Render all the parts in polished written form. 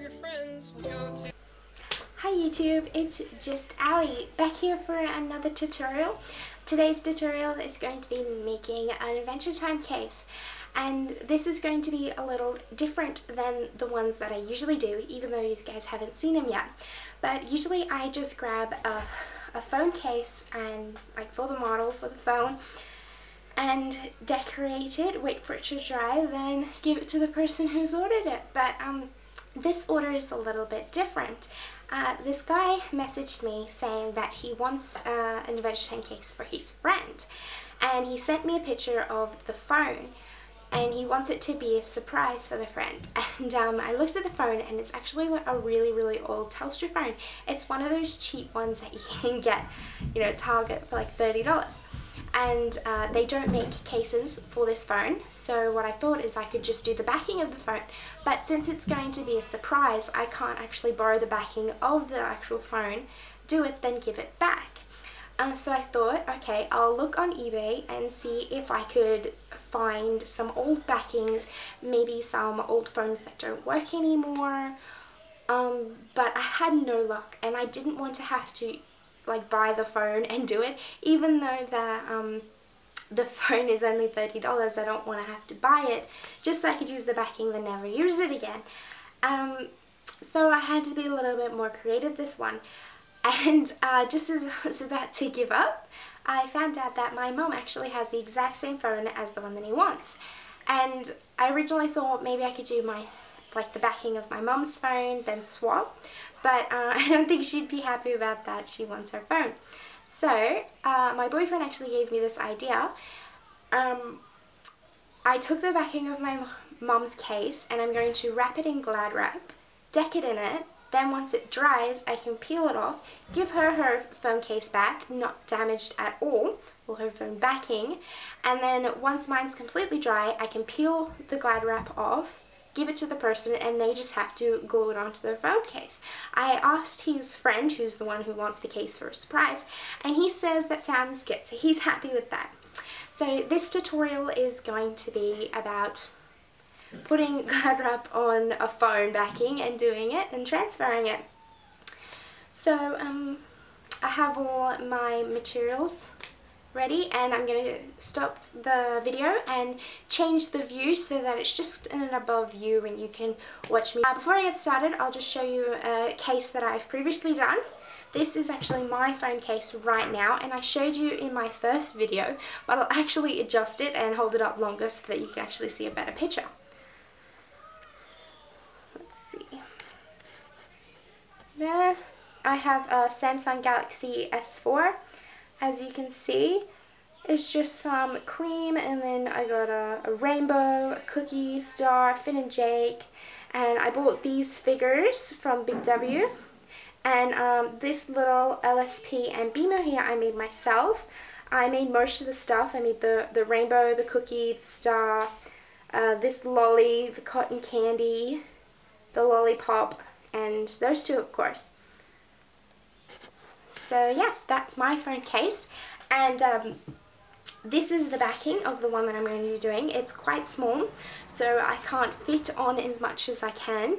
your friends will go to. Hi YouTube, it's just Ali back here for another tutorial. Today's tutorial is going to be making an Adventure Time case, and this is going to be a little different than the ones that I usually do, even though you guys haven't seen them yet. But usually I just grab a phone case and like for the model, for the phone, and decorate it, wait for it to dry, then give it to the person who's ordered it. But this order is a little bit different. This guy messaged me saying that he wants an Adventure Time case for his friend, and he sent me a picture of the phone, and he wants it to be a surprise for the friend. And I looked at the phone, and it's actually like a really old Telstra phone. It's one of those cheap ones that you can get, you know, Target for like $30. And they don't make cases for this phone, so what I thought is I could just do the backing of the phone, but since it's going to be a surprise, I can't actually borrow the backing of the actual phone, do it, then give it back. So I thought, okay, I'll look on eBay and see if I could find some old backings, maybe some old phones that don't work anymore, but I had no luck, and I didn't want to have to like buy the phone and do it, even though the phone is only $30. I don't want to have to buy it just so I could use the backing and never use it again. So I had to be a little bit more creative this one, and just as I was about to give up, I found out that my mom actually has the exact same phone as the one that he wants. And I originally thought maybe I could do the backing of my mom's phone, then swap, but I don't think she'd be happy about that. She wants her phone. So my boyfriend actually gave me this idea. I took the backing of my mom's case, and I'm going to wrap it in Glad wrap, deck it in it, then once it dries I can peel it off, give her her phone case back, not damaged at all, or her phone backing, and then once mine's completely dry I can peel the Glad wrap off, give it to the person, and they just have to glue it onto their phone case. I asked his friend, who's the one who wants the case for a surprise, and he says that sounds good, so he's happy with that. So this tutorial is going to be about putting Glad wrap on a phone backing and doing it and transferring it. So I have all my materials ready, and I'm going to stop the video and change the view so that it's just in an above view and you can watch me. Before I get started, I'll just show you a case that I've previously done. This is actually my phone case right now, and I showed you in my first video, but I'll actually adjust it and hold it up longer so that you can actually see a better picture. Let's see. There, I have a Samsung Galaxy S4. As you can see, it's just some cream, and then I got a rainbow, a cookie, star, Finn and Jake, and I bought these figures from BigW, and this little LSP and Fimo here I made myself. I made most of the stuff. I made the rainbow, the cookie, the star, this lolly, the cotton candy, the lollipop, and those two of course. So yes, that's my phone case, and this is the backing of the one that I'm going to be doing. It's quite small, so I can't fit on as much as I can,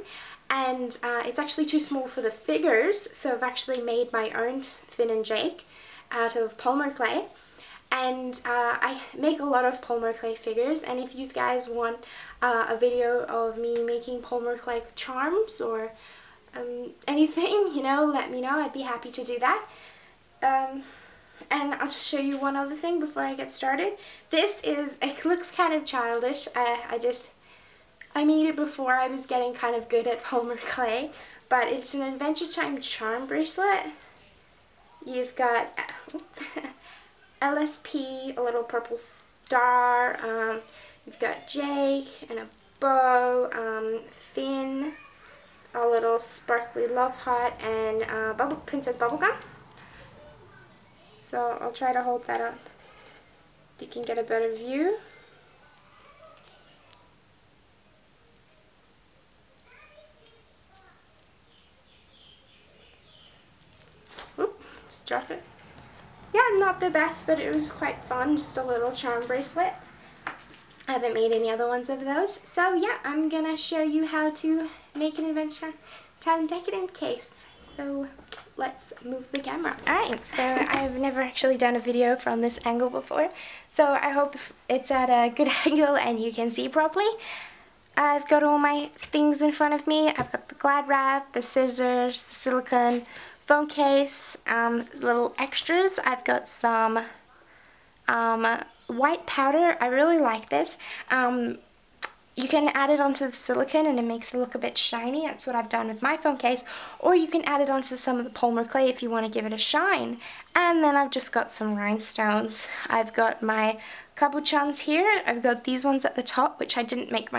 and it's actually too small for the figures, so I've actually made my own Finn and Jake out of polymer clay. And I make a lot of polymer clay figures, and if you guys want a video of me making polymer clay charms or anything, you know, let me know. I'd be happy to do that. And I'll just show you one other thing before I get started. This is, it looks kind of childish. I made it before I was getting kind of good at polymer clay, but it's an Adventure Time charm bracelet. You've got LSP, a little purple star, you've got Jake and a bow, Finn, a little sparkly love heart, and Princess Bubblegum. So I'll try to hold that up so you can get a better view. Oop, just drop it. Yeah, not the best, but it was quite fun, just a little charm bracelet. I haven't made any other ones of those. So yeah, I'm gonna show you how to make an Adventure Time decadent case. So let's move the camera. Alright, so I've never actually done a video from this angle before, so I hope it's at a good angle and you can see properly. I've got all my things in front of me. I've got the Glad wrap, the scissors, the silicone, phone case, little extras. I've got some white powder. I really like this. You can add it onto the silicone and it makes it look a bit shiny. That's what I've done with my phone case. Or you can add it onto some of the polymer clay if you want to give it a shine. And then I've just got some rhinestones. I've got my cabochons here. I've got these ones at the top, which I didn't make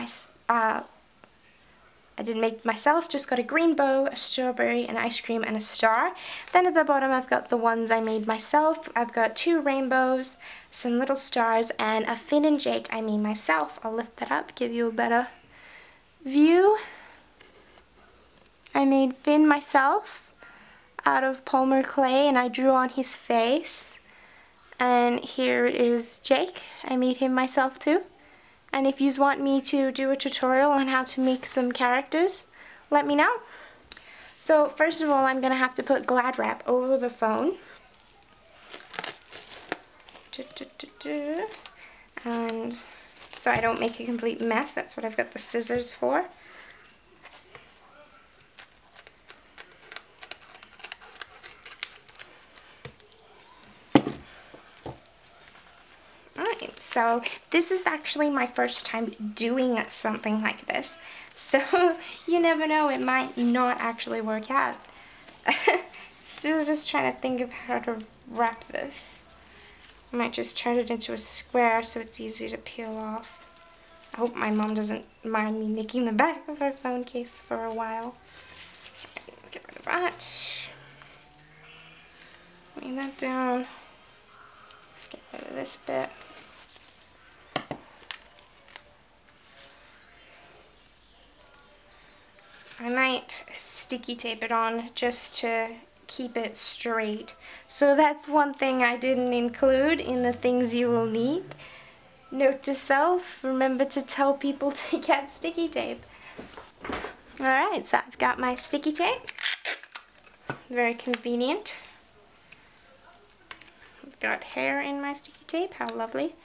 myself, just got a green bow, a strawberry, an ice cream, and a star. Then at the bottom I've got the ones I made myself. I've got 2 rainbows, some little stars, and a Finn and Jake I made myself. I'll lift that up, give you a better view. I made Finn myself out of polymer clay and I drew on his face. And here is Jake. I made him myself too. And if you want me to do a tutorial on how to make some characters, let me know. So first of all, I'm going to have to put Glad wrap over the phone. And so I don't make a complete mess, that's what I've got the scissors for. So this is actually my first time doing something like this. So you never know, it might not actually work out. Still just trying to think of how to wrap this. I might just turn it into a square so it's easy to peel off. I hope my mom doesn't mind me nicking the back of her phone case for a while. Get rid of that. Lay that down. Let's get rid of this bit. I might sticky tape it on just to keep it straight. So that's one thing I didn't include in the things you will need. Note to self, remember to tell people to get sticky tape. Alright, so I've got my sticky tape. Very convenient. I've got hair in my sticky tape, how lovely.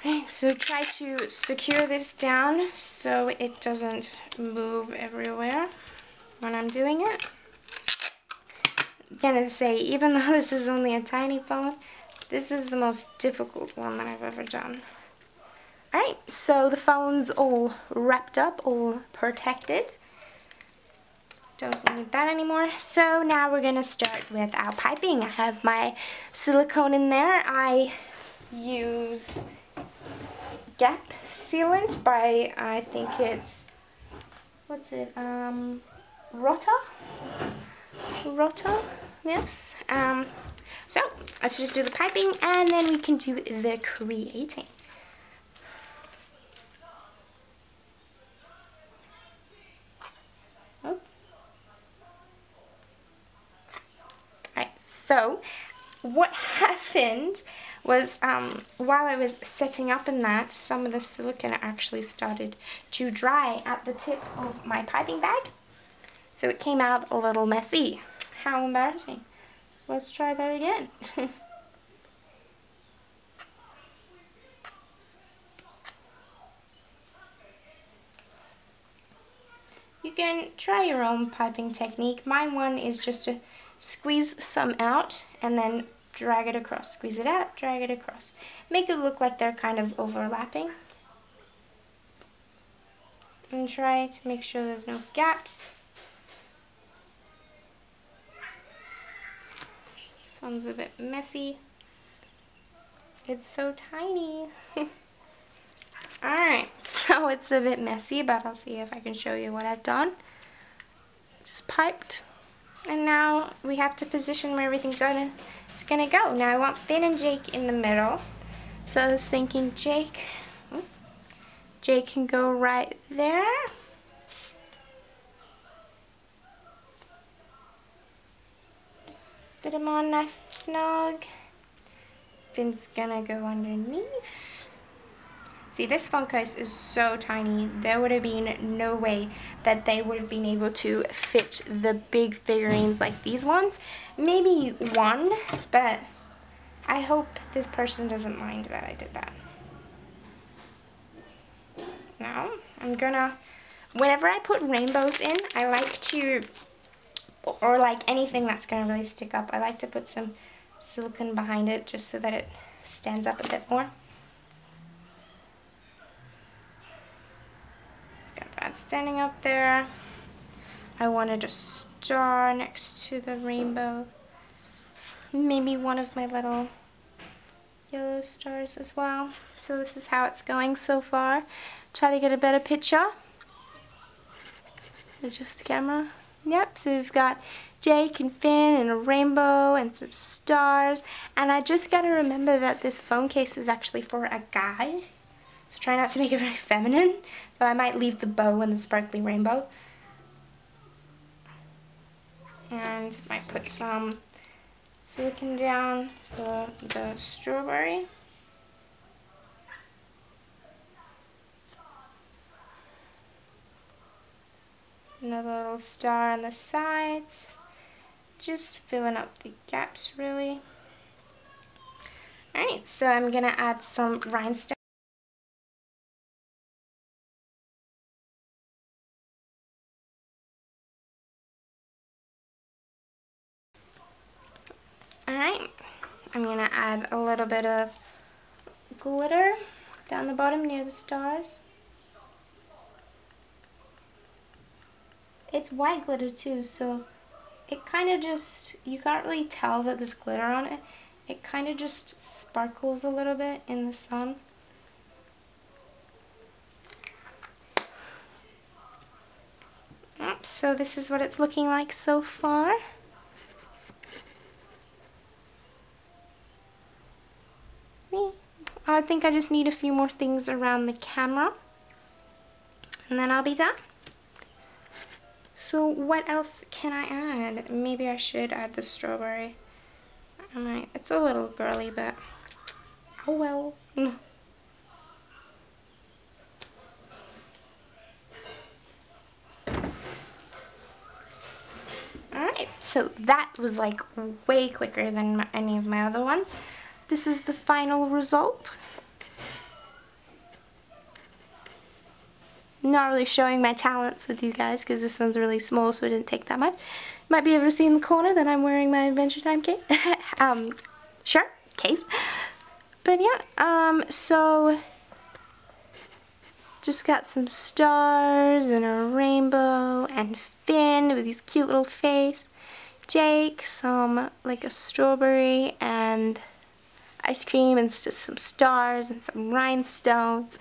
Right, so try to secure this down so it doesn't move everywhere when I'm doing it. I'm gonna say, even though this is only a tiny phone, this is the most difficult one that I've ever done. Alright, so the phone's all wrapped up, all protected. Don't need that anymore. So now we're gonna start with our piping. I have my silicone in there. I use Gap Sealant by, I think it's, what's it, Rota? Yes. So let's just do the piping and then we can do the creating. Oh. Alright, so what happened was while I was setting up in that, some of the silicone actually started to dry at the tip of my piping bag. So it came out a little messy. How embarrassing. Let's try that again. You can try your own piping technique. My one is just to squeeze some out and then drag it across. Squeeze it out, drag it across. Make it look like they're kind of overlapping. And try to make sure there's no gaps. This one's a bit messy. It's so tiny. Alright, so it's a bit messy, but I'll see if I can show you what I've done. Just piped. And now we have to position where everything's gonna go. Now I want Finn and Jake in the middle. So I was thinking Jake can go right there. Just fit him on nice and snug. Finn's gonna go underneath. See, this phone case is so tiny, there would have been no way that they would have been able to fit the big figurines like these ones. Maybe one, but I hope this person doesn't mind that I did that. Now, I'm gonna, whenever I put rainbows in, I like to, or like anything that's gonna really stick up, I like to put some silicone behind it just so that it stands up a bit more. Just got that standing up there. I wanted a star next to the rainbow. Maybe one of my little yellow stars as well. So this is how it's going so far. Try to get a better picture. Adjust the camera. Yep, so we've got Jake and Finn and a rainbow and some stars. And I just got to remember that this phone case is actually for a guy. So try not to make it very feminine. So I might leave the bow and the sparkly rainbow. And might put some silicone down for the strawberry. Another little star on the sides. Just filling up the gaps really. Alright, so I'm going to add some rhinestones. Alright, I'm going to add a little bit of glitter down the bottom near the stars. It's white glitter too, so it kind of just, you can't really tell that there's glitter on it. It kind of just sparkles a little bit in the sun. So this is what it's looking like so far. I think I just need a few more things around the camera and then I'll be done. So what else can I add? Maybe I should add the strawberry. I might. It's a little girly, but oh well. Alright, so that was like way quicker than any of my other ones. This is the final result. Not really showing my talents with you guys because this one's really small, so it didn't take that much. Might be able to see in the corner that I'm wearing my Adventure Time shirt case. But yeah, so just got some stars and a rainbow and Finn with his cute little face. Jake, some like a strawberry and ice cream and just some stars and some rhinestones.